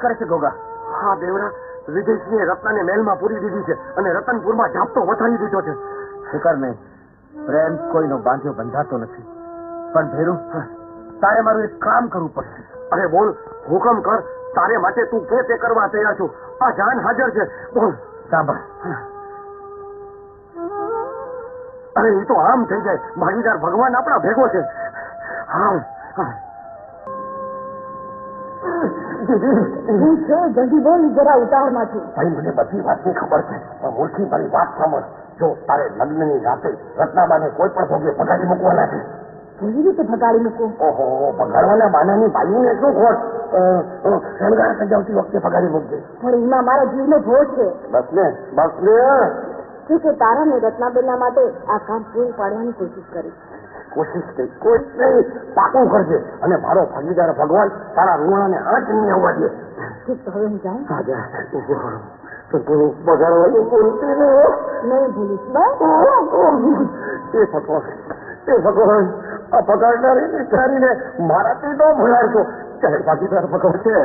કરે છે ગોગા? હા દેવડા, વિદેશીએ રત્નાને મહેલમાં પૂરી દીધી છે અને રતનપુરમાં જાપતો વથાવી દીધો છે. ફિકર નહીં, પ્રેમ કોઈનો બાંધ્યો બંધાતો નથી. પણ ભેરુ, તારે મારું એક કામ કરવું પડશે. અરે બોલ, હુકમ કર. તારે માટે તું કે તે કરવા તૈયાર છું. આ જાન હાજર છે, બોલ. સાંભળ, અરે એ તો આમ થઈ જાય, ભાગીદાર ભગવાન આપણા ભેગો છે. હા જલ્દી બોલ, જરા ઉતાવળમાં છું. ભાઈ, મને બધી વાતની ખબર છે, પણ મૂળથી મારી વાત સાંભળ. જો તારે લગ્નની રાતે રત્નાબાને કોઈ પણ ભોગે ભગાડી મૂકવાના છે. કેવી રીતે ભગાડી મૂકું? ઓહો, ભગાડવાના માનાની ભાઈને એટલું ખોટ. શણગાર સજાવતી વખતે ભગાડી મૂકજે. પણ એમાં મારા જીવનો ભોજ છે. બસ ને, બસ ને. શું કે તારા ને રત્નાબેનના માટે આ કામ પૂરું પાડવાની કોશિશ કરી? કોશિશ કઈ, કોઈ નહીં, પાકું કરજે. અને મારો ભાગીદાર ભગવાન તારા રૂણાને આંચ નહીં આવવા દે. ઠીક, તો હવે હું જાઉં? બગાડવાનું બોલતી નહીં ભૂલીશ. એ ભગવાન, આ પગાડનારી બિચારીને મારાથી ન ભગાડતો. ચાહે ભાગીદાર ભગવાન છે.